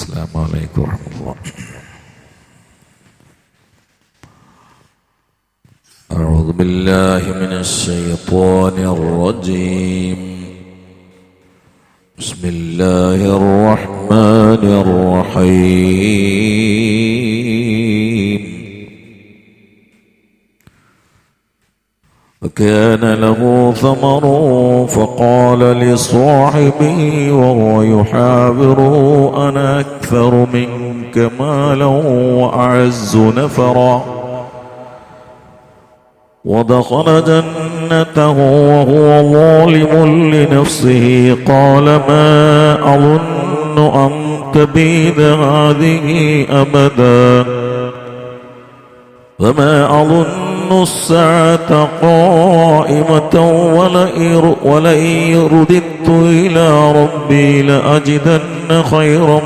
السلام عليكم ورحمة الله. أعوذ بالله من الشيطان الرجيم. بسم الله الرحمن الرحيم. فكان له ثمر فقال لصاحبه وهو يحاوره أنا أكثر منك مالا وأعز نفرا ودخل جنته وهو ظالم لنفسه قال ما أظن أن تبيد هذه أبدا وما أظن الساعة قائمة ولئن رددت إلى ربي لأجدن خيرا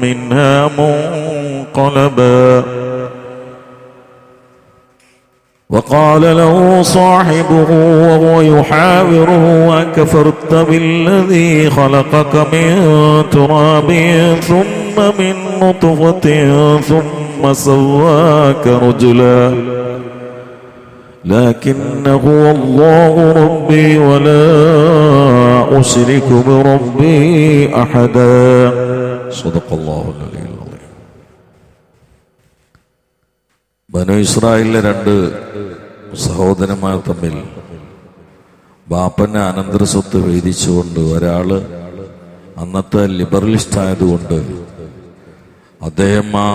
منها منقلبا وقال له صاحبه وهو يحاوره أكفرت بالذي خلقك من تراب ثم من نطفة ثم سواك رجلا لكن هو الله ربي ولا أشرك بربي أحدا صدق الله العلي العظيم. ബനു ഇസ്രായേലിലെ രണ്ട് സഹോദരന്മാർ തമ്മിൽ ബാപ്പന്റെ അനന്തര സ്വത്ത് വീതിച്ചുകൊണ്ട് ഒരാള് അന്നത്തെ ലിബറലിസ്റ്റ് ആയതുകൊണ്ട് അദ്ദേഹം ആ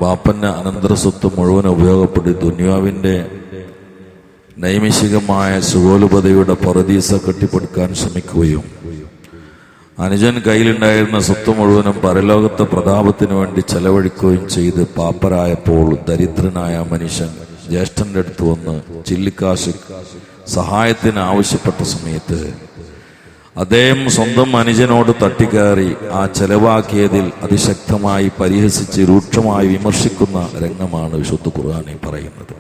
ബാപ്പന്റെ അനന്തര സ്വത്ത് മുഴുവൻ ഉപയോഗപ്പെടുത്തി ദുനിയാവിന്റെ നൈമിഷികമായ സുഗോലുപതയുടെ പറുദീസ കെട്ടിപ്പടുക്കാൻ ശ്രമിക്കുകയും അനുജൻ കയ്യിലുണ്ടായിരുന്ന സ്വത്ത് മുഴുവനും പരലോകത്തെ പ്രതാപത്തിനു വേണ്ടി ചെലവഴിക്കുകയും ചെയ്ത് പാപ്പരായപ്പോൾ ദരിദ്രനായ മനുഷ്യൻ ജ്യേഷ്ഠന്റെ അടുത്ത് വന്ന് ചില്ലിക്കാശ് സഹായത്തിന് ആവശ്യപ്പെട്ട സമയത്ത് അദ്ദേഹം സ്വന്തം അനുജനോട് തട്ടിക്കയറി ആ ചെലവാക്കിയതിൽ അതിശക്തമായി പരിഹസിച്ച് രൂക്ഷമായി വിമർശിക്കുന്ന രംഗമാണ് വിശുദ്ധ ഖുർആനിൽ പറയുന്നത്.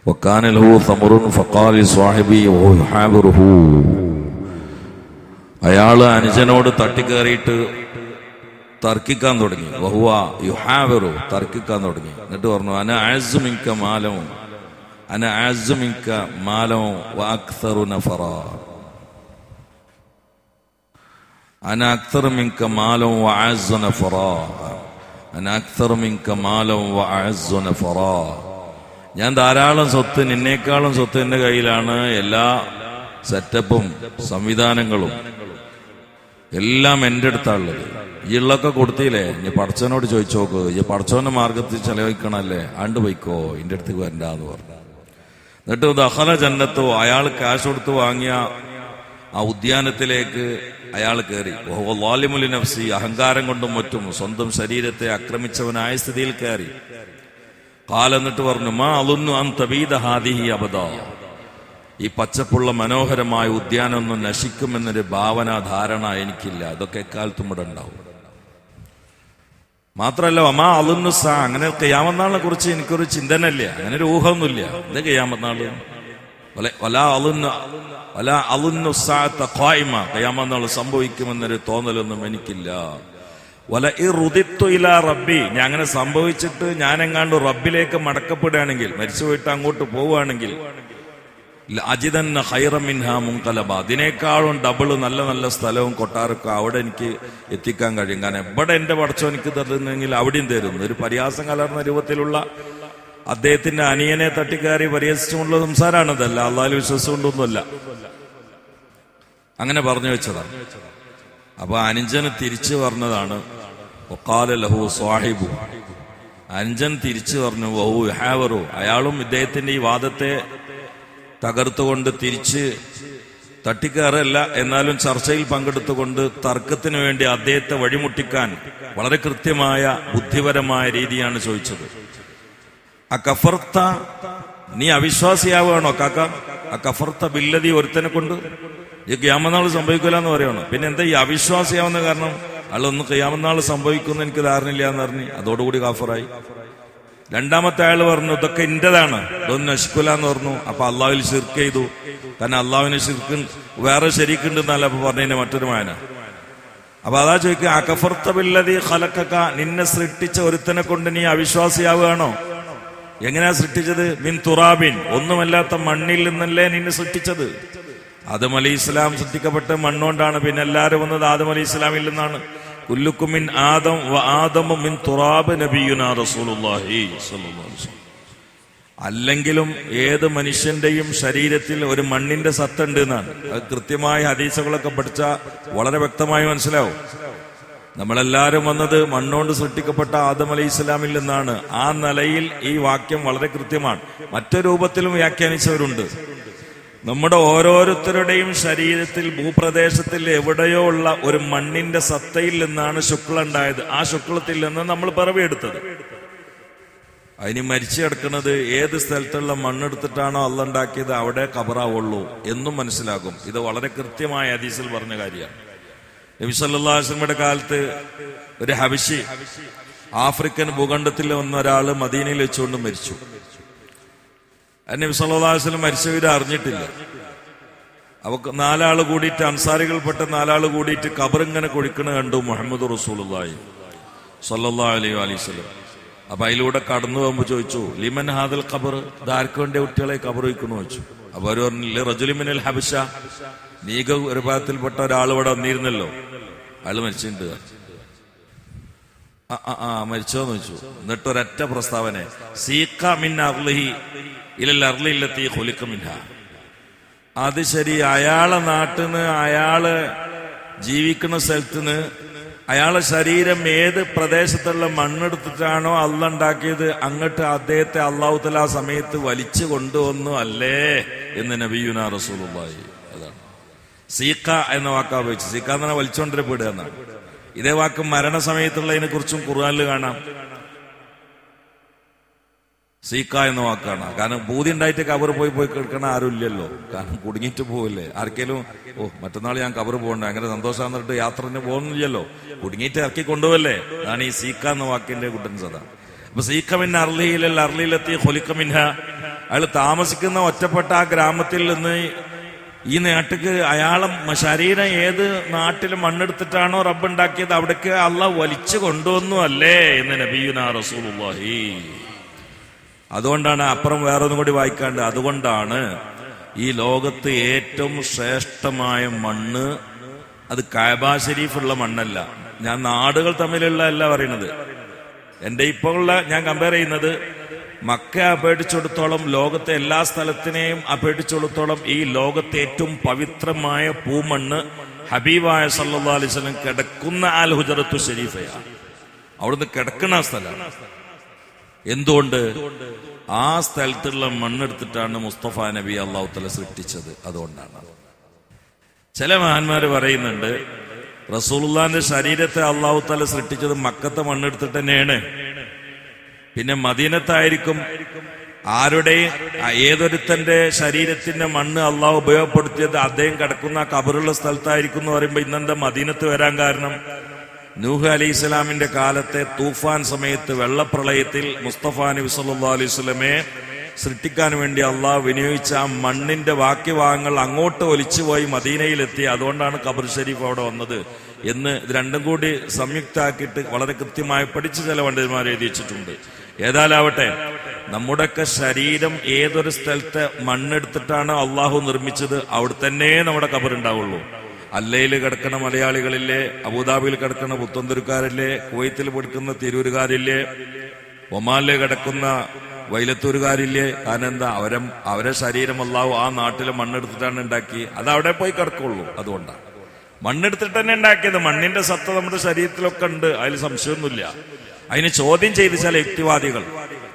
وكان له ثمر فقال لصاحبه وهو يحاوره അയാള് അനുജനോട് തട്ടിക്കയറിയിട്ട് തർക്കിക്കാൻ തുടങ്ങി. വഹുവ യുഹാവിറു തർക്കിക്കാൻ തുടങ്ങി. എന്നിട്ട് പറഞ്ഞു അന അഅസ്സു മിൻക മാലവും അന അഅസ്സു മിൻക മാലവും വഅക്സറു നഫറാ അന അക്സറു മിൻക മാലവും വഅഅസ്സു നഫറാ അന അക്സറു മിൻക മാലവും വഅഅസ്സു നഫറാ ഞാൻ ധാരാളം സ്വത്ത്, നിന്നേക്കാളും സ്വത്ത് എന്റെ കയ്യിലാണ്. എല്ലാ സെറ്റപ്പും സംവിധാനങ്ങളും എല്ലാം എൻ്റെ അടുത്താണുള്ളത്. ഈ ഉള്ളൊക്കെ കൊടുത്തില്ലേ, ഇനി പടച്ചവനോട് ചോദിച്ചു നോക്ക്, ഈ പടച്ചവന്റെ മാർഗത്തിൽ ചെലവഴിക്കണല്ലേ, ആണ്ട് പോയിക്കോ, എൻ്റെ അടുത്തേക്ക് വരണ്ടാന്ന് പറഞ്ഞു. എന്നിട്ട് ദഖല ജന്നത്തോ അയാൾ കാശ് കൊടുത്ത് വാങ്ങിയ ആ ഉദ്യാനത്തിലേക്ക് അയാൾ കയറി. ളാലിമുൽ നഫ്സി അഹങ്കാരം കൊണ്ടും മറ്റും സ്വന്തം ശരീരത്തെ ആക്രമിച്ചവനായ സ്ഥിതിയിൽ കയറി. എന്നിട്ട് പറഞ്ഞു മാ അളുന്നു അൻ തബീദ ഹാദിഹി അബദ ഈ പച്ചപ്പുള്ള മനോഹരമായ ഉദ്യാനമൊന്നും നശിക്കുമെന്നൊരു ഭാവന ധാരണ എനിക്കില്ല. ഇതൊക്കെ എക്കാലത്തും ഇവിടെ ഉണ്ടാവും. മാത്രല്ല മാ അളുന്നു സാ അങ്ങനെ ഖിയാമത്ത് കുറിച്ച് എനിക്കൊരു ചിന്തനല്ല, അങ്ങനെ ഒരു ഊഹമൊന്നുമില്ല. എന്താ ഖിയാമത്ത് നാള് ഖിയാമത്ത് സംഭവിക്കുമെന്നൊരു തോന്നലൊന്നും എനിക്കില്ല. റബ്ബി ഞാൻ അങ്ങനെ സംഭവിച്ചിട്ട് ഞാനെങ്ങാണ്ട് റബ്ബിലേക്ക് മടക്കപ്പെടുകയാണെങ്കിൽ, മരിച്ചുപോയിട്ട് അങ്ങോട്ട് പോവുകയാണെങ്കിൽ അജിദന്ന ഖൈറൻ മിൻഹാ മുൻഖലബ അതിനേക്കാളും ഡബിള് നല്ല നല്ല സ്ഥലവും കൊട്ടാരക്കും അവിടെ എനിക്ക് എത്തിക്കാൻ കഴിയും. കാരണം എവിടെ എന്റെ പടച്ചോ എനിക്ക് തരുന്നെങ്കിൽ അവിടെയും തരുന്നു. ഒരു പരിഹാസം കലർന്ന രൂപത്തിലുള്ള അദ്ദേഹത്തിന്റെ അനിയനെ തട്ടിക്കയറി പരിഹസിച്ചുകൊണ്ടുള്ള സംസാരമാണതല്ല, അള്ളാഹുവിൽ വിശ്വസിച്ചുകൊണ്ടൊന്നുമല്ല. അങ്ങനെ പറഞ്ഞു വെച്ചതാണ്. അപ്പൊ അനുജന് തിരിച്ചു പറഞ്ഞതാണ് വഖാല ലഹു സ്വാഹിബു അനുജൻ തിരിച്ചു പറഞ്ഞു വഹു യുഹാവറു അയാളും ഇദ്ദേഹത്തിന്റെ ഈ വാദത്തെ തകർത്തുകൊണ്ട് തിരിച്ച് തട്ടിക്കയറല്ല, എന്നാലും ചർച്ചയിൽ പങ്കെടുത്തുകൊണ്ട് തർക്കത്തിന് വേണ്ടി അദ്ദേഹത്തെ വഴിമുട്ടിക്കാൻ വളരെ കൃത്യമായ ബുദ്ധിപരമായ രീതിയാണ് ചോദിച്ചത്. അകഫർത്ത നീ അവിശ്വാസിയാവുകയാണോ കാക്ക? അകഫർത്ത ബില്ലദി ഒരുത്തനെ കൊണ്ട് ഈ ഖിയാമത്ത് നാൾ സംഭവിക്കില്ല എന്ന് പറയണം. പിന്നെ എന്താ ഈ അവിശ്വാസിയാവുന്ന കാരണം? അയാളൊന്ന് ഖിയാമത്ത് നാൾ സംഭവിക്കുമെന്ന് എനിക്ക് ധാരണയില്ല എന്ന് പറഞ്ഞു, അതോടുകൂടി കാഫറായി. രണ്ടാമത്തെ അയാൾ പറഞ്ഞു ഇതൊക്കെ ഇന്റേതാണ്, ഇതൊന്നും നശിക്കൂല എന്ന് പറഞ്ഞു. അപ്പൊ അള്ളാഹുവിൽ ശിർക്ക് ചെയ്തു. കാരണം അള്ളാഹുവിന് ശിർക്ക് വേറെ ശരീക്കുണ്ടെന്നല്ല അപ്പൊ പറഞ്ഞതിന്റെ മറ്റൊരു മാന. അപ്പൊ അതാ ചോദിക്കുക, അകഫർത ബില്ലദീ ഖലഖക, നിന്നെ സൃഷ്ടിച്ച ഒരുത്തനെ കൊണ്ട് നീ അവിശ്വാസിയാവുകയാണോ? എങ്ങനെയാ സൃഷ്ടിച്ചത്? മിൻ തുറാബിൻ, ഒന്നുമല്ലാത്ത മണ്ണിൽ നിന്നല്ലേ നിന്നെ സൃഷ്ടിച്ചത്. ആദം അലൈഹി ഇസ്ലാം സൃഷ്ടിക്കപ്പെട്ട മണ്ണുകൊണ്ടാണ്. പിന്നെ എല്ലാവരും വന്നത് ആദം അലൈഹി ഇസ്ലാമിൽ നിന്നാണ്. കുല്ലുക്കും മിൻ ആദം വ ആദമു മിൻ തുറാബ് നബിയുനാ റസൂലുള്ളാഹി സ്വല്ലല്ലാഹു അലൈഹി വസല്ലം. അല്ലെങ്കിലും ഏത് മനുഷ്യന്റെയും ശരീരത്തിൽ ഒരു മണ്ണിന്റെ സത്തുണ്ട് എന്നാണ്. അത് കൃത്യമായ ഹദീസുകളൊക്കെ പഠിച്ചാൽ വളരെ വ്യക്തമായി മനസ്സിലാവും. നമ്മളെല്ലാവരും വന്നത് മണ്ണുകൊണ്ട് സൃഷ്ടിക്കപ്പെട്ട ആദം അലൈഹി ഇസ്ലാമിൽ നിന്നാണ്. ആ നിലയിൽ ഈ വാക്യം വളരെ കൃത്യമാണ്. മറ്റു രൂപത്തിലും വ്യാഖ്യാനിച്ചവരുണ്ട്. നമ്മുടെ ഓരോരുത്തരുടെയും ശരീരത്തിൽ ഭൂപ്രദേശത്തിൽ എവിടെയോ ഉള്ള ഒരു മണ്ണിന്റെ സത്തയിൽ നിന്നാണ് ശുക്ലം ഉണ്ടായത്. ആ ശുക്ലത്തിൽ നിന്ന് നമ്മൾ പിറവിയെടുത്തത്. അതിന് മരിച്ചു കിടക്കുന്നത് ഏത് സ്ഥലത്തുള്ള മണ്ണെടുത്തിട്ടാണോ അള്ള ഉണ്ടാക്കിയത് അവിടെ ഖബറാവുള്ളൂ എന്നും മനസ്സിലാകും. ഇത് വളരെ കൃത്യമായ ഹദീസിൽ പറഞ്ഞ കാര്യമാണ്. നബി സല്ലല്ലാഹു അലൈഹി വസല്ലമയുടെ കാലത്ത് ഒരു ഹബശി, ആഫ്രിക്കൻ ഭൂഖണ്ഡത്തിൽ വന്ന ഒരാള് മദീനയിൽ വെച്ചുകൊണ്ട് മരിച്ചു. നബി സല്ലല്ലാഹു അലൈഹി വസല്ലം മരിച്ച വിവരം അറിഞ്ഞിട്ടില്ല. അവക്ക് 4 ആള് കൂടിയിട്ട്, അൻസാരികൾപ്പെട്ട 4 ആള് കൂടിയിട്ട് ഖബറിങ്ങനെ കുഴിക്കണ കണ്ടു മുഹമ്മദ് റസൂലുള്ളാഹി സ്വല്ലല്ലാഹു അലൈഹി വസല്ലം. അപ്പൊ അതിലൂടെ കടന്നു പോകുമ്പോ ചോദിച്ചു, ലിമൻ ഹാദൽ ഖബർ, ഇതാർക്ക് വേണ്ടിയ കുട്ടികളെ ഖബർ വയ്ക്കണു ചോദിച്ചു. അപ്പൊ അവര് പറഞ്ഞില്ലേ, റജുലിമിനൽ ഹബശ, നീക ഒരു ഭാഗത്തിൽപ്പെട്ട ഒരാൾ ഇവിടെ വന്നിരുന്നല്ലോ, അയാള് മരിച്ചിട്ടുണ്ട്. മരിച്ചോന്ന് ചോദിച്ചു. എന്നിട്ട് ഒരൊറ്റ പ്രസ്താവന, സീഖ മിൻ അർളിഹി ഇലൽ അർളില്ലത്തി ഖുലിഖ മിൻഹ. അത് ശരി, അയാളെ നാട്ടിന്ന്, അയാള് ജീവിക്കുന്ന സ്ഥലത്തുനിന്ന് അയാളെ ശരീരം ഏത് പ്രദേശത്തുള്ള മണ്ണെടുത്തിട്ടാണോ അള്ള ഉണ്ടാക്കിയത് അങ്ങോട്ട് അദ്ദേഹത്തെ അള്ളാഹു തആല ആ സമയത്ത് വലിച്ചു കൊണ്ടുവന്നു അല്ലേ എന്ന് നബിയുനാ റസൂലുള്ളാഹി. അതാണ് സീഖ എന്ന വാക്കാ ഉപയോഗിച്ചു. സീഖ എന്ന് പറഞ്ഞാൽ വലിച്ചുകൊണ്ടിരപ്പെടുക എന്നാണ്. ഇതേ വാക്ക് മരണസമയത്തുള്ളതിനെ കുറിച്ചും ഖുർആനിൽ കാണാം. സീക്ക എന്ന വാക്കാണ്. കാരണം ബൂതി ഉണ്ടായിട്ട് കബർ പോയി കിടക്കണ ആരും ഇല്ലല്ലോ. കാരണം കുടുങ്ങിയിട്ട് പോവില്ലേ ആർക്കേലും. മറ്റന്നാൾ ഞാൻ കബർ പോകണ്ട, അങ്ങനെ സന്തോഷം എന്നിട്ട് യാത്രന് പോകുന്നില്ലല്ലോ, കുടുങ്ങിയിട്ട് ഇറക്കി കൊണ്ടുപോകല്ലേ. അതാണ് ഈ സീക്ക എന്ന വാക്കിന്റെ കുട്ടൻസ്. അതാണ്. അപ്പൊ സീക്ക മിൻ അർളിയിലൽ അർളിയിലെത്തി ഖുലിഖ മിൻഹ. അയാൾ താമസിക്കുന്ന ഒറ്റപ്പെട്ട ആ ഗ്രാമത്തിൽ നിന്ന് ഈ നാട്ടിക്ക് അയാളെ ശരീരം ഏത് നാട്ടിൽ മണ്ണെടുത്തിട്ടാണോ റബ്ബ് ഉണ്ടാക്കിയത് അവിടേക്ക് അള്ളാഹ് വലിച്ചു കൊണ്ടുവന്നു അല്ലേ എന്ന് നബിയുനാ റസൂലുള്ളാഹി. അതുകൊണ്ടാണ് അപ്പുറം വേറൊന്നും കൂടി വായിക്കാണ്ട്, അതുകൊണ്ടാണ് ഈ ലോകത്ത് ഏറ്റവും ശ്രേഷ്ഠമായ മണ്ണ് അത് കഅബ ശരീഫുള്ള മണ്ണല്ല. ഞാൻ നാടുകൾ തമ്മിലുള്ള അല്ല പറയുന്നത്. എന്റെ ഇപ്പോഴുള്ള ഞാൻ കമ്പയർ ചെയ്യുന്നത് മക്ക അപേക്ഷിച്ചിടത്തോളം ലോകത്തെ എല്ലാ സ്ഥലത്തിനെയും അപേക്ഷിച്ചിടത്തോളം ഈ ലോകത്തെ ഏറ്റവും പവിത്രമായ പൂമണ്ണ് ഹബീബായ സല്ലല്ലാഹു അലൈഹി വസല്ലം കിടക്കുന്ന അൽ ഹുജറത്തു ശരീഫയാണ്. അവിടുന്ന് കിടക്കുന്ന സ്ഥലമാണ്. എന്തുകൊണ്ട്? ആ സ്ഥലത്തുള്ള മണ്ണെടുത്തിട്ടാണ് മുസ്തഫ നബി അള്ളാഹു തആല സൃഷ്ടിച്ചത്. അതുകൊണ്ടാണ്. ചില മഹാന്മാര് പറയുന്നുണ്ട്, റസൂലുള്ളാഹിന്റെ ശരീരത്തെ അള്ളാഹു തആല സൃഷ്ടിച്ചത് മക്കത്തെ മണ്ണെടുത്തിട്ട് തന്നെയാണ്. പിന്നെ മദീനത്തായിരിക്കും ആരുടെയും ഏതൊരുത്തന്റെ ശരീരത്തിന്റെ മണ്ണ് അള്ളാഹു ഉപയോഗപ്പെടുത്തിയത് അദ്ദേഹം കിടക്കുന്ന കബറുള്ള സ്ഥലത്തായിരിക്കും എന്ന് പറയുമ്പോ ഇന്നെന്താ മദീനത്ത് വരാൻ കാരണം? നൂഹ് അലൈഹി ഇസ്ലാമിന്റെ കാലത്തെ തൂഫാൻ സമയത്ത് വെള്ളപ്രളയത്തിൽ മുസ്തഫ നബി സല്ലല്ലാഹു അലൈഹി വസല്ലമയെ സൃഷ്ടിക്കാൻ വേണ്ടി അള്ളാഹ് വിനിയോഗിച്ച ആ മണ്ണിന്റെ ബാക്കി ഭാഗങ്ങൾ അങ്ങോട്ട് ഒലിച്ചുപോയി മദീനയിലെത്തി. അതുകൊണ്ടാണ് ഖബർ ഷരീഫ് അവിടെ വന്നത് എന്ന് ഇത് രണ്ടും കൂടി സംയുക്താക്കിയിട്ട് വളരെ കൃത്യമായി പഠിച്ച ചില പണ്ഡിതന്മാർ എഴുതി വെച്ചിട്ടുണ്ട്. ഏതായാലാവട്ടെ, നമ്മുടെയൊക്കെ ശരീരം ഏതൊരു സ്ഥലത്തെ മണ്ണെടുത്തിട്ടാണ് അള്ളാഹു നിർമ്മിച്ചത് അവിടെ തന്നെ നമ്മുടെ ഖബർ ഉണ്ടാവുള്ളൂ. അല്ലയിൽ കിടക്കണ മലയാളികളില്ലേ, അബുദാബിയിൽ കിടക്കുന്ന പുത്തന്തുരുക്കാരില്ലേ, കുവൈത്തിൽ പഠിക്കുന്ന തിരൂരുകാരില്ലേ, ഒമാനിലെ കിടക്കുന്ന വൈലത്തൂരുകാരില്ലേ. കാരണം എന്താ? അവരെ ശരീരം അല്ലാഹു ആ നാട്ടിലെ മണ്ണെടുത്തിട്ടാണ് ഉണ്ടാക്കി. അത് അവിടെ പോയി കിടക്കുള്ളൂ. അതുകൊണ്ടാണ് മണ്ണെടുത്തിട്ട് തന്നെ ഉണ്ടാക്കിയത്. മണ്ണിന്റെ സത്ത നമ്മുടെ ശരീരത്തിലൊക്കെ ഉണ്ട്, അതിൽ സംശയമൊന്നുമില്ല. അതിന് ചോദ്യം ചെയ്ത് ചില യുക്തിവാദികൾ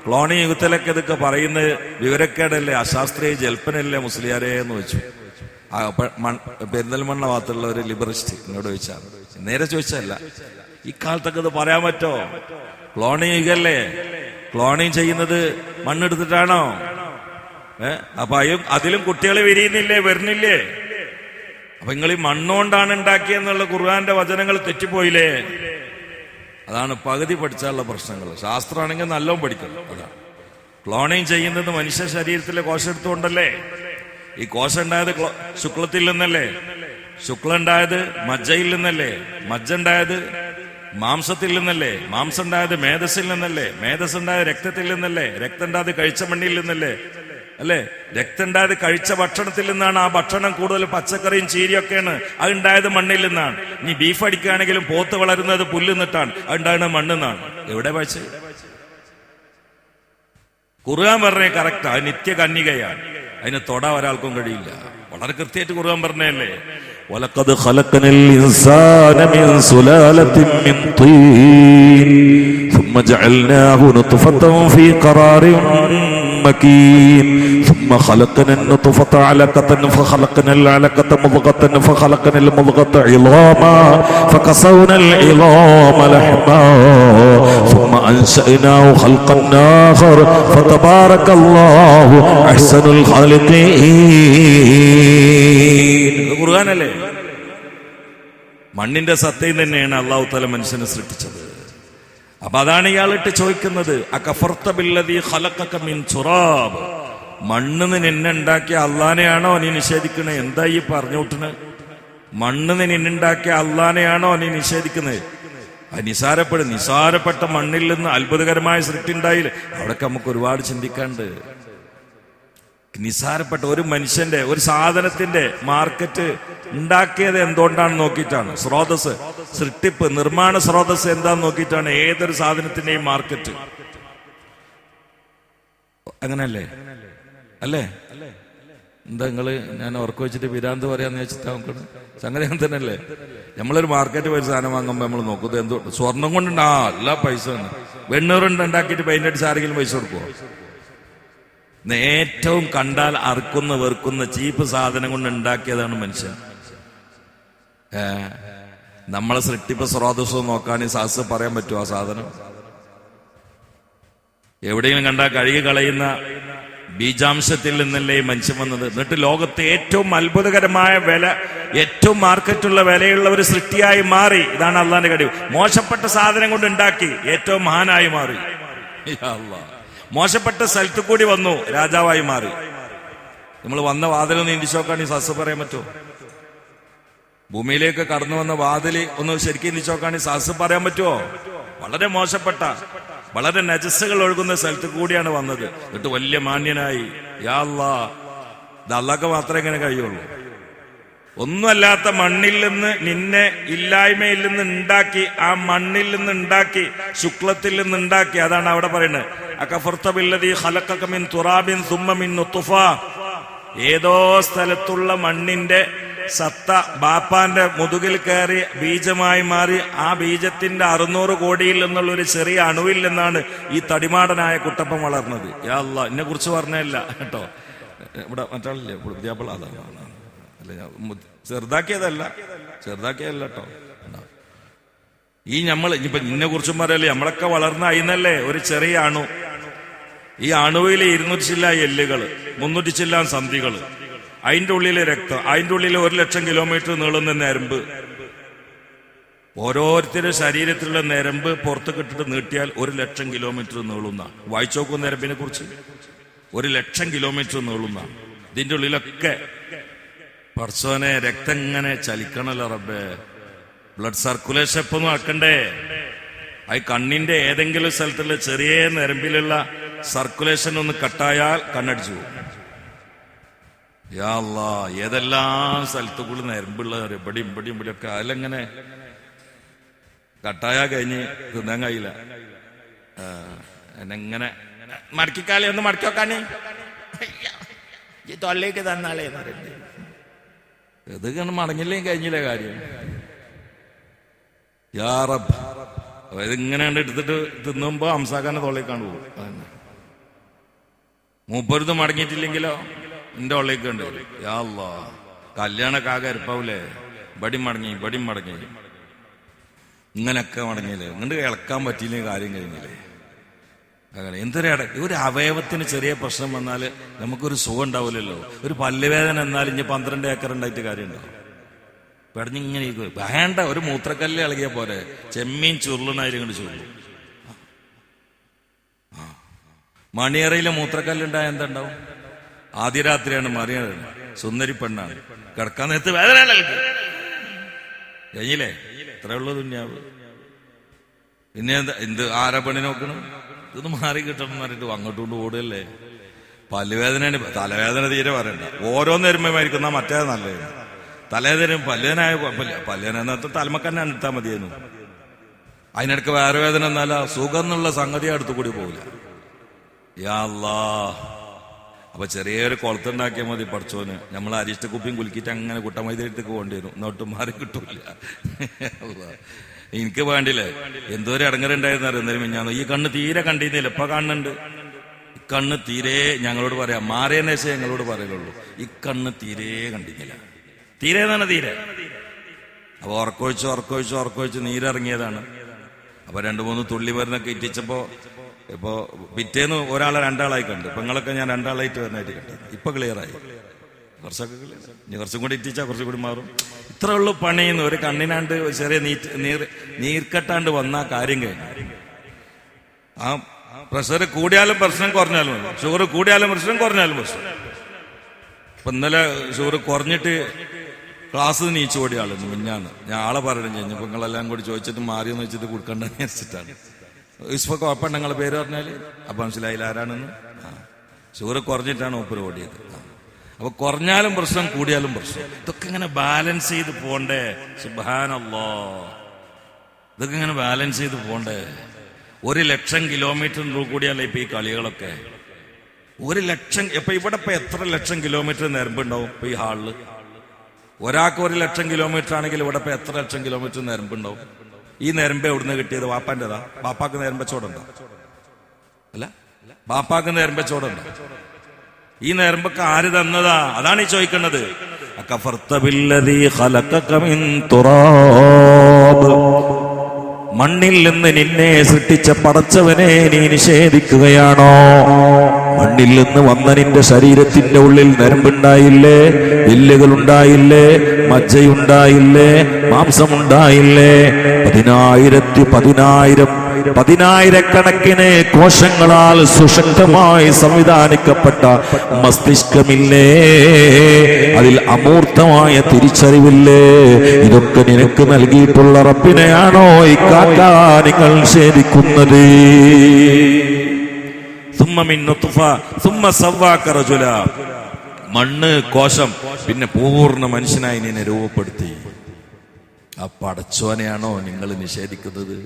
ക്ലോണി യുഗത്തിലൊക്കെ ഇതൊക്കെ പറയുന്നത് വിവരക്കേടല്ലേ, അശാസ്ത്രീയ ജൽപ്പനല്ലേ മുസ്ലിയാരെ എന്ന് വെച്ചു. പെരിന്തൽമണ്ണ ഭാഗത്തുള്ള ഒരു ലിബറിസ്റ്റ് എന്നോട് ചോദിച്ചാണ്. നേരെ ചോദിച്ചല്ല, ഇക്കാലത്തൊക്കെ ഇത് പറയാൻ പറ്റോ? ക്ലോണിങ് യുഗല്ലേ, ക്ലോണിങ് ചെയ്യുന്നത് മണ്ണെടുത്തിട്ടാണോ? അപ്പൊ അതിലും കുട്ടികൾ വിരിയുന്നില്ലേ, വരുന്നില്ലേ? അപ്പൊ നിങ്ങൾ ഈ മണ്ണുകൊണ്ടാണ് ഉണ്ടാക്കിയെന്നുള്ള ഖുർആന്റെ വചനങ്ങൾ തെറ്റിപ്പോയില്ലേ? അതാണ് പകുതി പഠിച്ചാലുള്ള പ്രശ്നങ്ങൾ. ശാസ്ത്രമാണെങ്കിൽ നല്ലോണം പഠിക്കണം. അതാണ് ക്ലോണിങ് ചെയ്യുന്നത് മനുഷ്യ ശരീരത്തിലെ കോശം എടുത്തുകൊണ്ടല്ലേ. ഈ കോശം ഉണ്ടായത് ശുക്ലത്തിൽ നിന്നല്ലേ. ശുക്ല ഉണ്ടായത് മജ്ജയിൽ നിന്നല്ലേ? മജ്ജ ഉണ്ടായത് മാംസത്തിൽ നിന്നല്ലേ? മാംസം ഉണ്ടായത് മേധസ്സിൽ നിന്നല്ലേ? മേധസ് ഉണ്ടായത് രക്തത്തിൽ നിന്നല്ലേ? രക്തം ഉണ്ടായത് കഴിച്ച മണ്ണിൽ നിന്നല്ലേ? അല്ലെ? രക്തം ഉണ്ടായത് കഴിച്ച ഭക്ഷണത്തിൽ നിന്നാണ്. ആ ഭക്ഷണം കൂടുതൽ പച്ചക്കറിയും ചീരിയൊക്കെയാണ്. അത് ഉണ്ടായത് മണ്ണിൽ നിന്നാണ്. ഇനി ബീഫ് അടിക്കുകയാണെങ്കിലും പോത്ത് വളരുന്നത് പുല്ല് നിന്നിട്ടാണ്. അത് ഉണ്ടാകുന്നത് മണ്ണിന്നാണ്. എവിടെ പഠിച്ച്? ഖുർആൻ പറഞ്ഞേ കറക്റ്റാ. അത് നിത്യകന്യകയാണ്. അതിന് തൊടാ ഒരാൾക്കും കഴിയില്ല. വളരെ കൃത്യമായിട്ട് ഖുർആൻ പറഞ്ഞല്ലേ? വലഖദ് ഖലഖനൽ ഇൻസാന മിൻ സുലാലത്തിൻ മിൻ തീൻ ثم جعلناه نطفة في قرار مكين ثم خلقنا النطفة علقة فخلقنا العلقة مضغة فخلقنا المضغة عظاما فكسونا العظام لحما ثم أنشأناه خلقا آخر فتبارك الله أحسن الخالقين. ഖുർആൻ അല്ലേ? മണ്ണിന്റെ സത്തയിൽ തന്നെയാണ് അല്ലാഹു തആല മനുഷ്യനെ സൃഷ്ടിച്ചത്. അപ്പൊ അതാണ് ഇയാളിട്ട് ചോദിക്കുന്നത്, അകഫർത ബില്ലദീ ഖലഖക മിൻ തുറാബ്. മണ്ണിന് നിന്നെ ഉണ്ടാക്കിയ അള്ളാനെയാണോ നീ നിഷേധിക്കണേ? എന്താ ഈ പറഞ്ഞോട്ടിന്? മണ്ണിന് നിന്നുണ്ടാക്കിയ അള്ളാനെയാണോ നീ നിഷേധിക്കുന്നത്? അത് നിസാരപ്പെട്ട മണ്ണിൽ നിന്ന് അത്ഭുതകരമായ സൃഷ്ടി ഉണ്ടായില്ലേ? അവിടൊക്കെ നമുക്ക് ഒരുപാട് ചിന്തിക്കാണ്ട്. നിസാരപ്പെട്ട ഒരു മനുഷ്യന്റെ, ഒരു സാധനത്തിന്റെ മാർക്കറ്റ് ഉണ്ടാക്കിയത് എന്തുകൊണ്ടാണ് നോക്കിയിട്ടാണ്. സ്രോതസ്, സൃഷ്ടിപ്പ്, നിർമ്മാണ സ്രോതസ് എന്താന്ന് നോക്കിയിട്ടാണ് ഏതൊരു സാധനത്തിന്റെയും മാർക്കറ്റ്. അങ്ങനല്ലേ? അല്ലേ? എന്താ നിങ്ങള് ഞാൻ ഉറക്ക വെച്ചിട്ട് വിരാന്ത് പറയാന്ന് വെച്ചിട്ട് നോക്കണം. സംഗതി അങ്ങനെ തന്നെയല്ലേ? നമ്മളൊരു മാർക്കറ്റ് പോയി സാധനം വാങ്ങുമ്പോ നമ്മൾ നോക്കുന്നത് എന്തോ സ്വർണം കൊണ്ടുണ്ടാ എല്ലാ പൈസ വെണ്ണൂറുണ്ട് ഉണ്ടാക്കിയിട്ട് പെയിന്റ് അടിച്ച് ആരെങ്കിലും പൈസ കൊടുക്കുവോ? ഏറ്റവും കണ്ടാൽ അറുക്കുന്ന വെറുക്കുന്ന ചീപ്പ് സാധനം കൊണ്ട് ഉണ്ടാക്കിയതാണ് മനുഷ്യൻ. നമ്മളെ സൃഷ്ടിപ്പ് സ്രോതസ്സും നോക്കുകയാണെങ്കിൽ സാസ് പറയാൻ പറ്റുമോ ആ സാധനം? എവിടെയെങ്കിലും കണ്ടാൽ കഴുകി കളയുന്ന ബീജാംശത്തിൽ നിന്നല്ലേ ഈ മനുഷ്യൻ വന്നത്. എന്നിട്ട് ലോകത്തെ ഏറ്റവും അത്ഭുതകരമായ വില, ഏറ്റവും മാർക്കറ്റുള്ള വിലയുള്ള ഒരു സൃഷ്ടിയായി മാറി. ഇതാണ് അള്ളാന്റെ കഴിവ്. മോശപ്പെട്ട സാധനം കൊണ്ട് ഉണ്ടാക്കി ഏറ്റവും മഹാനായി മാറി. മോശപ്പെട്ട സ്ഥലത്ത് കൂടി വന്നു, രാജാവായി മാറി. നമ്മൾ വന്ന വാതിലൊന്ന് നീന്തിച്ചു നോക്കുകയാണെങ്കിൽ സസ് പറയാൻ പറ്റുമോ? ഭൂമിയിലേക്ക് കടന്നു വന്ന വാതില് ഒന്ന് ശരിക്കും നീന്തിച്ചു നോക്കുകയാണെങ്കിൽ സസ് പറയാൻ പറ്റുമോ? വളരെ മോശപ്പെട്ട, വളരെ നജസ്സുകൾ ഒഴുകുന്ന സ്ഥലത്ത് കൂടിയാണ് വന്നത്. എന്നിട്ട് വലിയ മാന്യനായി. യാ അല്ലാഹ്, ഇത് അല്ലാഹ്ക്ക് മാത്രമേ ഇങ്ങനെ കഴിയുള്ളൂ. ഒന്നുമല്ലാത്ത മണ്ണിൽ നിന്ന് നിന്നെ ഇല്ലായ്മയിൽ നിന്ന് ഉണ്ടാക്കി, ആ മണ്ണിൽ നിന്ന് ഉണ്ടാക്കി, ശുക്ലത്തിൽ നിന്ന് ഉണ്ടാക്കി. അതാണ് അവിടെ പറയുന്നത്, അകഫർത ബില്ലദീ ഖലഖക മിൻ തുറാബിൻ സുമ്മ മിൻ നുത്ഫ. ഏതോ സ്ഥലത്തുള്ള മണ്ണിന്റെ സത്ത ബാപ്പാന്റെ മുതുകിൽ കയറി ബീജമായി മാറി. ആ ബീജത്തിന്റെ 600 കോടിയിൽ നിന്നുള്ള ഒരു ചെറിയ അണുവിൽ നിന്നാണ് ഈ തടിമാടനായ കുട്ടപ്പൻ വളർന്നത്. യാ അല്ലാഹ്, എന്നെ കുറിച്ച് പറഞ്ഞല്ല കേട്ടോ. ഇവിടെ മറ്റാളില്ലേ വിദ്യാഭ്യാസ, അതാണ് അല്ല, ചെറുതാക്കിയതല്ല കേട്ടോ. ഈ നമ്മൾ ഇനിയിപ്പൊ നിന്നെ കുറിച്ചും പറയല്ലേ, നമ്മളൊക്കെ വളർന്ന അയിന്നല്ലേ ഒരു ചെറിയ അണു. ഈ അണുവിൽ 200 ചില്ല എല്ലുകള്, 300 ചില്ല സന്ധികള്, അതിന്റെ ഉള്ളിലെ രക്തം, അതിന്റെ ഉള്ളിൽ 1,00,000 കിലോമീറ്റർ നീളുന്ന ഞരമ്പ്. ഓരോരുത്തരുടെ ശരീരത്തിലുള്ള ഞരമ്പ് പുറത്ത് കിട്ടിട്ട് നീട്ടിയാൽ 1,00,000 കിലോമീറ്റർ നീളുന്ന. വായിച്ചു നോക്കുന്ന ഞരമ്പിനെ കുറിച്ച്. 1,00,000 കിലോമീറ്റർ നീളുന്ന. ഇതിന്റെ ഉള്ളിലൊക്കെ പടച്ചോനെ രക്തം ഇങ്ങനെ ചലിക്കണല്ലോ റബ്ബേ. ബ്ലഡ് സർക്കുലേഷൻ എപ്പോ നടക്കണ്ടേ? അത് കണ്ണിന്റെ ഏതെങ്കിലും സ്ഥലത്തുള്ള ചെറിയ ഞരമ്പിലുള്ള സർക്കുലേഷൻ ഒന്ന് കട്ടായാൽ കണ്ണടിച്ചു പോകും. യാ അല്ലാഹ്, ഏതെല്ലാം സ്ഥലത്തുകൂടി ഞരമ്പുള്ള ഇവിടെയും ഒക്കെ അതിലെങ്ങനെ കട്ടായാ കഴിഞ്ഞ് തിന്നാൻ കഴിയില്ല. എന്നെങ്ങനെ മടക്കിക്കാലേ, ഒന്ന് മടക്കി വെക്കാനേ, ഈ തൊല്ലേക്ക് തന്നാളേ പറയുന്നത്. ഇത് കണ്ട് മടങ്ങില്ലേ കഴിഞ്ഞില്ലേ കാര്യം. യാ റബ്ബ്, ഇതിങ്ങനെ എടുത്തിട്ട് തിന്നുമ്പോ ഹംസാഖാന്റെ തൊള്ളേക്കാണ് പോകും. മൂപ്പരുത് മടങ്ങിയിട്ടില്ലെങ്കിലോ എന്റെ തൊള്ളേക്ക് ഉണ്ട്. യാ അല്ലാഹ്, കല്യാണൊക്കെ ആകെ അരിപ്പാവൂലേ? ബടിയും മടങ്ങി ഇങ്ങനൊക്കെ മടങ്ങിയില്ലേ? ഇങ്ങോട്ട് ഇളക്കാൻ പറ്റിയില്ലെങ്കിൽ കാര്യം കഴിഞ്ഞില്ലേ? അങ്ങനെ ഒരു അവയവത്തിന് ചെറിയ പ്രശ്നം വന്നാൽ നമുക്കൊരു സുഖം ഉണ്ടാവില്ലല്ലോ. ഒരു പല്ലുവേദന എന്നാൽ ഇനി 12 ഏക്കർ ഉണ്ടായിട്ട് കാര്യമുണ്ടോ? പെടഞ്ഞിങ്ങനെ വേണ്ട, ഒരു മൂത്രക്കല്ല് ഇളകിയ പോലെ ചെമ്മീൻ ചുരുളനായാലും ഇങ്ങോട്ട് ചുരുളും. മണിയറയിലെ മൂത്രക്കല്ലുണ്ടായ എന്തുണ്ടാവും? ആദ്യ രാത്രിയാണ് മറിയ സുന്ദരി പെണ്ണാണ്, കിടക്കാൻ നേരത്ത് വേദന കഴിഞ്ഞില്ലേ? ഇത്രേ ഉള്ളൂ ദുന്യാവ്. പിന്നെ എന്ത് ആരാ പണി നോക്കണം? ഇതൊന്ന് മാറി കിട്ടണം എന്ന് പറഞ്ഞിട്ട് അങ്ങോട്ടുകൊണ്ട് ഓടുകയല്ലേ. പല്ലുവേദന, തലവേദന തീരെ പറയണ്ട. ഓരോന്ന് വരുമ്പോഴായിരിക്കുന്ന മറ്റേ നല്ലത്. തലേതരം പല്ലുവേദനായ കുഴപ്പമില്ല. പല്ലുവേദന തലമക്കന്നെ എടുത്താൽ മതിയായിരുന്നു. അതിനിടക്ക് വേറെ വേദന എന്നല്ല, സുഖം എന്നുള്ള സംഗതി അടുത്തു കൂടി പോകില്ല. യാ അല്ലാ. അപ്പൊ ചെറിയൊരു കുളത്തുണ്ടാക്കിയാൽ മതി പഠിച്ചോന്. നമ്മൾ അരിഷ്ട കുപ്പിയും കുലുക്കിയിട്ട് അങ്ങനെ കുട്ടമൈതേക്ക് പോകേണ്ടി വരും. എന്നോട്ട് മാറി കിട്ടൂല. എനിക്ക് വേണ്ടില്ലേ എന്തോരം ഇടങ്ങറുണ്ടായിരുന്നു അറിയുന്നതിന് മിഞ്ഞാന്ന്. ഈ കണ്ണ് തീരെ കണ്ടിരുന്നില്ല, ഇപ്പൊ കാണുന്നുണ്ട്. ഈ കണ്ണ് തീരെ ഞങ്ങളോട് പറയാം, മാറിയതിനു ശേഷം ഞങ്ങളോട് പറയുള്ളൂ. ഈ കണ്ണ് തീരെ കണ്ടിരുന്നില്ല. തീരെ തന്നെ തീരെ. അപ്പൊ ഉറക്കൊഴിച്ച് നീരിറങ്ങിയതാണ്. അപ്പൊ 2-3 തുള്ളി മരുന്നൊക്കെ ഇറ്റിച്ചപ്പോ ഇപ്പൊ പിറ്റേന്ന് ഒരാളെ 2 ആളായി കണ്ടു. ഇപ്പൊ നിങ്ങളൊക്കെ ഞാൻ 2 ആളായിട്ട് വരുന്നതായിട്ട് കണ്ടു. ഇപ്പൊ ക്ലിയറായി. കുറച്ചൊക്കെ ക്ലിയർ. ഇനി കുറച്ചും കൂടി ഇറ്റിച്ചാൽ കുറച്ചും കൂടി മാറും. ഇത്ര ഉള്ളു പണിയുന്നു. ഒരു കണ്ണിനാണ്ട് ചെറിയ നീർക്കെട്ടാണ്ട് വന്ന കാര്യം കഴിഞ്ഞു. ആ പ്രഷർ കൂടിയാലും പ്രശ്നം, കുറഞ്ഞാലും ഷുഗർ കൂടിയാലും പ്രശ്നം, കുറഞ്ഞാലും പ്രശ്നം. ഇപ്പൊ ഇന്നലെ ഷുഗർ കുറഞ്ഞിട്ട് ക്ലാസ് നീച്ചു ഓടിയ ആളെന്ന് മിഞ്ഞാന്ന്. ഞാൻ ആളെ പറയണം കഴിഞ്ഞു. ഇപ്പൊ നിങ്ങളെല്ലാം കൂടി ചോദിച്ചിട്ട് മാറിയെന്ന് വെച്ചിട്ട് കൊടുക്കണ്ടെന്ന് വിചാരിച്ചിട്ടാണ്. ഇപ്പൊ കുഴപ്പമുണ്ട് നിങ്ങളെ പേര് പറഞ്ഞാല്. അപ്പൊ മനസ്സിലായില്ല ആരാണെന്ന്. ഷുഗർ കുറഞ്ഞിട്ടാണ് ഒപ്പര ഓടിയത്. അപ്പൊ കുറഞ്ഞാലും പ്രശ്നം, കൂടിയാലും പ്രശ്നം. ഇതൊക്കെ ഇങ്ങനെ ബാലൻസ് ചെയ്ത് പോണ്ടേ. സുബ്ഹാനല്ലാഹ്. ഇതൊക്കെ ഇങ്ങനെ ബാലൻസ് ചെയ്ത് പോണ്ടേ. 1,00,000 കിലോമീറ്ററിൽ കൂടിയല്ലേ ഇപ്പൊ ഈ കളികളൊക്കെ. 1,00,000. ഇപ്പൊ ഇവിടെ ഇപ്പൊ എത്ര ലക്ഷം കിലോമീറ്റർ നേരമ്പുണ്ടാവും ഇപ്പൊ ഈ ഹാളില്? ഒരാൾക്ക് 1,00,000 കിലോമീറ്റർ ആണെങ്കിൽ ഇവിടെ ഇപ്പൊ എത്ര ലക്ഷം കിലോമീറ്റർ നേരമ്പുണ്ടാവും? ഈ നേരമ്പ് എവിടുന്ന് കിട്ടിയത്? വാപ്പാന്റെതാ? ബാപ്പാക്ക് നേരമ്പച്ചോടുണ്ടോ? അല്ല, ബാപ്പാക്ക് നേരമ്പച്ചോടുണ്ടോ? ഈ നേരമ്പൊക്കെ ആര് തന്നതാ? അതാണ് ഈ ചോദിക്കുന്നത്. മണ്ണിൽ നിന്ന് നിന്നെ സൃഷ്ടിച്ച പടച്ചവനെ നീ നിഷേധിക്കുകയാണോ? മണ്ണിൽ നിന്ന് വന്ന നിന്റെ ശരീരത്തിന്റെ ഉള്ളിൽ നരമ്പുണ്ടായില്ലേ, എല്ലുകളുണ്ടായില്ലേ, മജ്ജയുണ്ടായില്ലേ, മാംസമുണ്ടായില്ലേ? 10,000 കോശങ്ങളാൽ സുശക്തമായി സംവിധാനിക്കപ്പെട്ട മസ്തിഷ്കമില്ലേ? അതിൽ അമൂർത്തമായ തിരിച്ചറിവില്ലേ? ഇതൊക്കെ നിനക്ക് നൽകിയിട്ടുള്ള റബ്ബിനെയാണോ ഈ കാക്കാ നിങ്ങൾ നിഷേധിക്കുന്നത്? മണ്ണ്, കോശം, പിന്നെ പൂർണ്ണ മനുഷ്യനായി നിന്നെ രൂപപ്പെടുത്തി. ആ പടച്ചോനെയാണോ നിങ്ങൾ നിഷേധിക്കുന്നത്?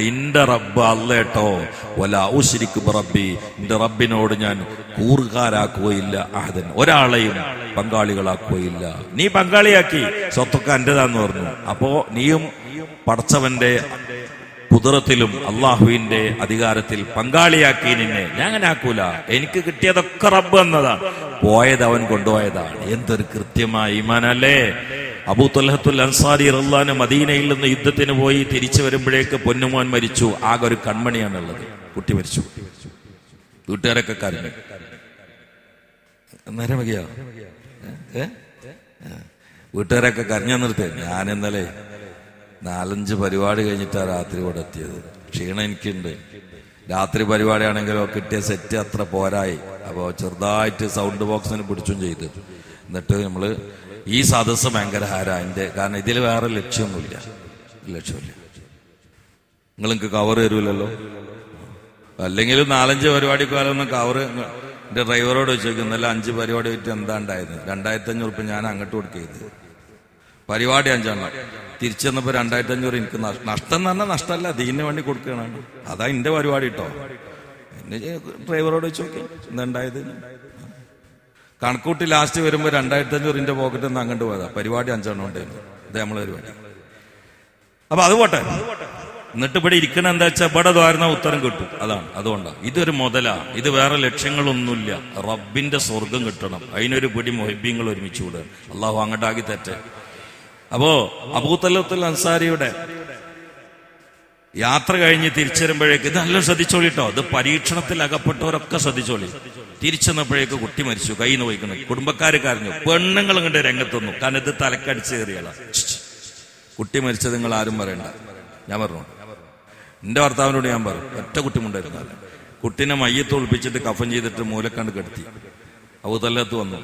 എന്റെ റബ്ബ് അല്ലേട്ടോ. എന്റെ റബ്ബിനോട് ഞാൻ കൂറുകാരാക്കുകയില്ല, അഹദൻ, ഒരാളെയും പങ്കാളികളാക്കുകയില്ല. നീ പങ്കാളിയാക്കി, സ്വത്തൊക്കെ എന്റേതാന്ന് പറഞ്ഞു. അപ്പോ നീയും പടച്ചവന്റെ കുദറത്തിലും അള്ളാഹുവിന്റെ അധികാരത്തിൽ പങ്കാളിയാക്കി നിന്നെ. ഞാൻ അങ്ങനെ ആക്കൂല. എനിക്ക് കിട്ടിയതൊക്കെ റബ്ബ് എന്നതാണ്, പോയത് അവൻ കൊണ്ടുപോയതാണ്. എന്തൊരു കൃത്യമായ ഈമാനല്ലേ. അബൂ തൽഹത്തുൽ അൻസാരി റളിയല്ലാഹു മദീനയിൽ നിന്ന് യുദ്ധത്തിന് പോയി തിരിച്ചു വരുമ്പോഴേക്ക് പൊന്നുമോൻ മരിച്ചു. ആകെ ഒരു കൺമണിയാണുള്ളത്. കുട്ടി മരിച്ചു. വീട്ടുകാരൊക്കെ കരഞ്ഞു. നേരം വയ്യ. വീട്ടുകാരൊക്കെ കരഞ്ഞു നിർത്തേ. ഞാൻ ഇന്നലെ 4-5 പരിപാടി കഴിഞ്ഞിട്ടാണ് രാത്രി ഇവിടെ എത്തിയത്. ക്ഷീണം എനിക്കുണ്ട്. രാത്രി പരിപാടിയാണെങ്കിലോ കിട്ടിയ സെറ്റ് അത്ര പോരായി. അപ്പോൾ ചെറുതായിട്ട് സൗണ്ട് ബോക്സിന് പിടിച്ചും ചെയ്ത്. എന്നിട്ട് നമ്മള് ഈ സദസ്സ് ഭയങ്കര ഹാരാന്റെ. കാരണം ഇതിൽ വേറെ ലക്ഷ്യമൊന്നുമില്ല. നിങ്ങൾക്ക് കവർ തരൂലല്ലോ. അല്ലെങ്കിലും 4-5 പരിപാടിക്ക് കാലൊന്നും കവറ്. എന്റെ ഡ്രൈവറോട് ചോദിക്കുന്നല്ല 5 പരിപാടി വെച്ചിട്ട് എന്താ ഉണ്ടായത്? 2,500 ഞാൻ അങ്ങോട്ട് കൊടുക്കരുത്. പരിപാടി 5 തിരിച്ചു വന്നപ്പോ 2,500 എനിക്ക് നഷ്ടം എന്ന് പറഞ്ഞാൽ നഷ്ടമല്ല, ദീനിന് വേണ്ടി കൊടുക്കുകയാണ്. അതാ എന്റെ പരിപാടി കേട്ടോ. എന്നെ ഡ്രൈവറോട് ചോദിക്കും എന്താ ഉണ്ടായത്. കണക്കൂട്ടി ലാസ്റ്റ് വരുമ്പോ 2,500 പോക്കറ്റിൽ നിന്ന് അങ്ങോട്ട് പോയതാ. പരിപാടി 5 ഉണ്ടായിരുന്നു. ഇത് നമ്മളെ പരിപാടി. അപ്പൊ അത് പോട്ടെ. എന്നിട്ട് ഇവിടെ ഇരിക്കണ എന്താ വെച്ചാൽ ഇവിടെ ദ്വാരുന്ന ഉത്തരം കിട്ടും. അതാണ്, അതുകൊണ്ടാണ്. ഇതൊരു മുതലാ. ഇത് വേറെ ലക്ഷ്യങ്ങളൊന്നുമില്ല. റബ്ബിന്റെ സ്വർഗം കിട്ടണം. അതിനൊരു പിടി മുഹബ്ബീങ്ങൾ ഒരുമിച്ച് വിടുക. അള്ളാഹു അങ്ങോട്ടാക്കി തെറ്റ്. അപ്പോ അബൂ തൽഹത്തുൽ അൻസാരിയുടെ യാത്ര കഴിഞ്ഞ് തിരിച്ചു വരുമ്പോഴേക്ക് ഇത് നല്ല ശ്രദ്ധിച്ചോളിട്ടോ. ഇത് പരീക്ഷണത്തിൽ അകപ്പെട്ടവരൊക്കെ ശ്രദ്ധിച്ചോളി. തിരിച്ചെന്നപ്പോഴേക്ക് കുട്ടി മരിച്ചു. കയ്യിൽ നിന്ന് പോയിക്കണം. കുടുംബക്കാര് കരഞ്ഞു. പെണ്ണുങ്ങൾ ഇങ്ങോട്ട് രംഗത്തൊന്നു. കാരണം ഇത് തലക്കടിച്ച് കയറിയല്ല. കുട്ടി മരിച്ചത് നിങ്ങൾ ആരും പറയണ്ട. ഞാൻ പറഞ്ഞു, എന്റെ ഭർത്താവിനോട് ഞാൻ പറഞ്ഞു, ഒറ്റ കുട്ടി ഉണ്ടായിരുന്നല്ല. കുട്ടീനെ മയ്യത്ത് ഒളിപ്പിച്ചിട്ട് കഫൻ ചെയ്തിട്ട് മൂലക്കണ്ട് കെടുത്തി. അബൂതല്ലത്ത് വന്നു.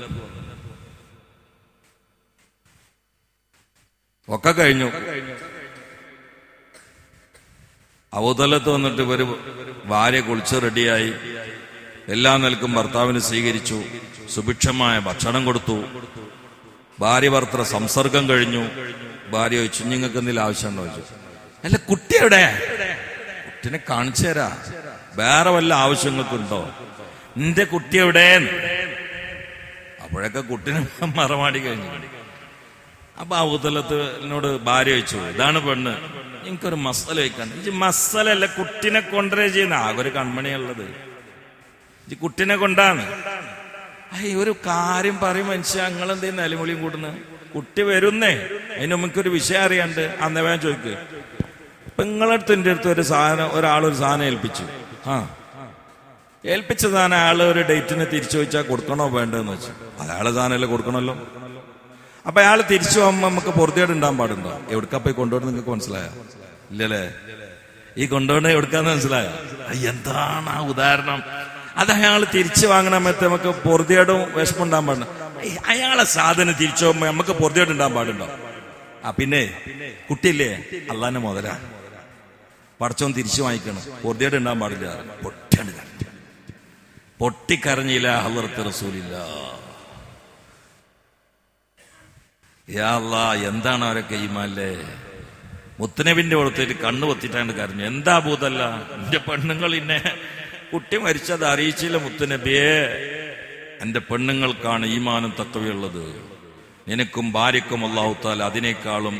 ഒക്കെ കഴിഞ്ഞു. അബൂതല്ലത്ത് വന്നിട്ട് ഇവര് ഭാര്യ കുളിച്ച് റെഡിയായി, എല്ലാ നിലക്കും ഭർത്താവിനെ സ്വീകരിച്ചു, സുഭിക്ഷമായ ഭക്ഷണം കൊടുത്തു. ഭാര്യ ഭർത്തൃ സംസർഗം കഴിഞ്ഞു. ഭാര്യ ചോദിച്ചു, നിങ്ങൾക്ക് എന്തെങ്കിലും ആവശ്യമുണ്ടോ ചോദിച്ചു. അല്ല, കുട്ടി എവിടെ? കുട്ടിനെ കാണിച്ചു തരാ, വേറെ വല്ല ആവശ്യങ്ങൾക്കുണ്ടോ? നിന്റെ കുട്ടി എവിടെയെന്ന്. അപ്പോഴൊക്കെ കുട്ടിനെ മറമാടി കഴിഞ്ഞു. അപ്പൊ അബൂതല്ലത്തിനോട് ഭാര്യ ചോദിച്ചു, ഇതാണ് പെണ്ണ്, എനിക്കൊരു മസല വയ്ക്കാൻ. മസല അല്ല, കുട്ടിനെ കൊണ്ടുവരെ ചെയ്യുന്ന ആകെ ഒരു കൺമണിയുള്ളത് കുട്ടിനെ കൊണ്ടാണ്. ഒരു കാര്യം പറയും മനുഷ്യ, ഞങ്ങളെന്തേലും നിലവിളിയും കൂടുന്നത്. കുട്ടി വരുന്നേ, അതിന് നമുക്കൊരു വിഷയം അറിയാണ്ട് അന്നേരം ചോദിക്കുക. ഇപ്പൊ നിങ്ങളടുത്ത് എൻ്റെ അടുത്ത് ഒരു സാധനം, ഒരാളൊരു സാധനം ഏൽപ്പിച്ചു. ഏൽപ്പിച്ച സാധനം അയാൾ ഒരു ഡേറ്റിന് തിരിച്ചു ചോദിച്ചാൽ കൊടുക്കണോ വേണ്ടെന്ന് വെച്ചു. അയാളെ സാധനമല്ലേ കൊടുക്കണമല്ലോ. അപ്പൊ അയാൾ തിരിച്ചു പോകുമ്പോ നമുക്ക് പൊറുതിയോട് ഉണ്ടാകാൻ പാടുണ്ടോ? എവിടക്കാ പോയി കൊണ്ടുപോകണം നിങ്ങൾക്ക് മനസ്സിലായോ? ഇല്ലല്ലേ? ഈ കൊണ്ടുപോകണ എവിടക്കാന്ന് മനസ്സിലായോ? എന്താണ് ആ ഉദാഹരണം? അത് അയാൾ തിരിച്ചു വാങ്ങണമെന്ന് നമുക്ക് പൊറുതിയോടും വിഷമുണ്ടാകാൻ പാടില്ല. അയാളെ സാധനം തിരിച്ചു പോകുമ്പോ നമുക്ക് പൊറുതിയോട് ഉണ്ടാകാൻ പാടുണ്ടോ? പിന്നെ കുട്ടിയില്ലേ, അള്ളാന്റെ മുതലാ, പടച്ചോൻ തിരിച്ചു വാങ്ങിക്കണം, പൊറുതിയോട് ഉണ്ടാകാൻ പാടില്ല. പൊട്ടിക്കരഞ്ഞില്ല ഹളറത്ത് റസൂലില്ല. യാ അല്ലാഹ്, എന്താണ് അവരൊക്കെ ഈമാനല്ലേ? മുത്തനബിന്റെ കൊടുത്തിട്ട് കണ്ണു പൊത്തിട്ടാണ്ട് കരഞ്ഞു. എന്താ ഭൂതല്ല, എന്റെ പെണ്ണുങ്ങൾ ഇന്നെ കുട്ടി മരിച്ചത് അറിയിച്ചില്ല മുത്തനബിയെ. എന്റെ പെണ്ണുങ്ങൾക്കാണ് ഈമാനും തത്വയുള്ളത്. നിനക്കും ഭാര്യക്കും അല്ലാഹു തആല അതിനേക്കാളും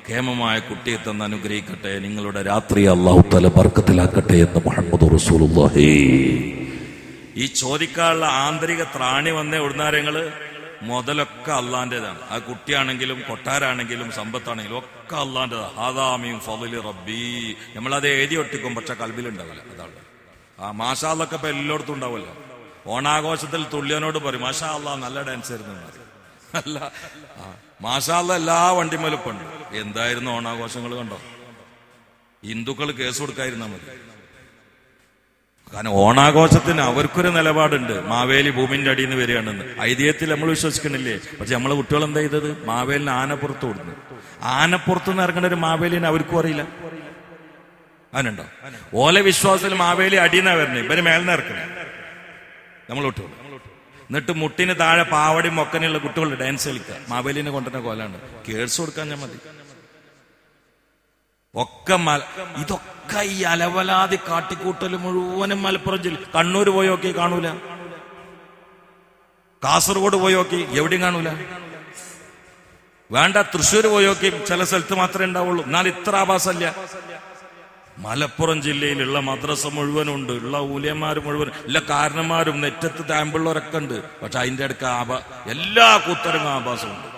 ക്ഷേമമായ കുട്ടിയെ തന്ന് അനുഗ്രഹിക്കട്ടെ. നിങ്ങളുടെ രാത്രി അല്ലാഹു തആല ബർക്കത്തിലാക്കട്ടെ എന്ന് മുഹമ്മദ് റസൂലുള്ളാഹി. ഈ ചോദിക്കാനുള്ള ആന്തരിക ത്രാണി വന്നേ ഉടനാരങ്ങള് മുതലൊക്കെ അള്ളാന്റേതാണ്. ആ കുട്ടിയാണെങ്കിലും കൊട്ടാരാണെങ്കിലും സമ്പത്താണെങ്കിലും ഒക്കെ അള്ളാന്റേതാണ്. ഹാദാമീൻ ഫളി റബ്ബി. നമ്മളത് എഴുതി ഒട്ടിക്കും, പക്ഷെ കൽബിലുണ്ടാവില്ല. അതാണ് ആ മാഷാ അള്ളൊക്കെ ഇപ്പൊ എല്ലായിടത്തും ഉണ്ടാവുമല്ലോ. ഓണാഘോഷത്തിൽ തുള്ളിയനോട് പറയും മാഷാ അള്ളാ നല്ല ഡാൻസ് ആയിരുന്നു. അല്ല, മാഷാ അള്ളാ എല്ലാ വണ്ടിമേലുപ്പുണ്ട്. എന്തായിരുന്നു ഓണാഘോഷങ്ങൾ കണ്ടോ? ഹിന്ദുക്കൾ കേസ് കൊടുക്കാതിരുന്നാ മതി. കാരണം ഓണാഘോഷത്തിന് അവർക്കൊരു നിലപാടുണ്ട്. മാവേലി ഭൂമിന്റെ അടിയിൽ നിന്ന് വരികയാണെന്ന് ഐതിഹ്യത്തിൽ നമ്മൾ വിശ്വസിക്കണില്ലേ? പക്ഷെ നമ്മളെ കുട്ടികൾ എന്താ ചെയ്തത്? മാവേലിന് ആനപ്പുറത്ത് കൊടുക്കുന്നു. ആനപ്പുറത്ത് നിന്ന് ഇറങ്ങേണ്ട ഒരു മാവേലിനെ അവർക്കും അറിയില്ല. അതിനുണ്ടോ? ഓല വിശ്വാസത്തിൽ മാവേലി അടിയെന്നാ വരണേ, ഇവര് മേലിന്ന് ഇറക്കണേ നമ്മൾ കുട്ടികൾ. എന്നിട്ട് മുട്ടിന് താഴെ പാവടിയും മൊക്കനെയുള്ള കുട്ടികളുടെ ഡാൻസ് കളിക്കുക. മാവേലിനെ കൊണ്ടുവരുന്ന കോലാണ്. കേഴ്സ് കൊടുക്കാൻ ഞാൻ മതി. ഒക്കെ ഇതൊക്കെ ഈ അലവലാതി കാട്ടിക്കൂട്ടൽ മുഴുവനും മലപ്പുറം ജില്ല. കണ്ണൂർ പോയി നോക്കി കാണൂല, കാസർഗോഡ് പോയി നോക്കി എവിടെയും കാണൂല. വേണ്ട, തൃശ്ശൂർ പോയി നോക്കി ചില സ്ഥലത്ത് മാത്രമേ ഉണ്ടാവുള്ളൂ. എന്നാൽ ഇത്ര ആഭാസമല്ല. മലപ്പുറം ജില്ലയിലുള്ള മദ്രസ മുഴുവനുണ്ട്, ഉള്ള ഊലിയന്മാർ മുഴുവനും, എല്ലാ കാരണന്മാരും നെറ്റത്ത് താമ്പുള്ളവരൊക്കെ ഉണ്ട്. പക്ഷെ അതിന്റെ അടുക്ക എല്ലാ കൂത്തരങ്ങും ആഭാസമുണ്ട്.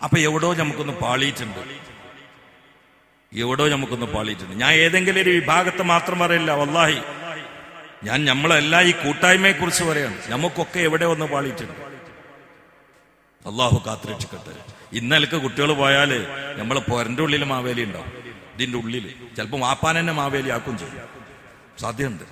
അപ്പൊ എവിടോ നമുക്കൊന്ന് പാളിയിട്ടുണ്ട്. ഞാൻ ഏതെങ്കിലും ഒരു വിഭാഗത്തെ മാത്രം പറയില്ല, വല്ലാഹി ഞാൻ നമ്മളെല്ലാം ഈ കൂട്ടായ്മയെ കുറിച്ച് പറയാണ്. നമുക്കൊക്കെ എവിടെ ഒന്ന് പാളിയിട്ടുണ്ട്. അള്ളാഹു കാത്തുരക്ഷിക്കട്ടെ. ഇന്നലക്ക് കുട്ടികൾ പോയാല് നമ്മളെ പൊരന്റെ ഉള്ളിൽ മാവേലി ഉണ്ടാവും. ഇതിന്റെ ഉള്ളിൽ ചിലപ്പോൾ വാപ്പാൻ തന്നെ മാവേലി ആക്കും ചെയ്യും. സാധ്യതയുണ്ട്.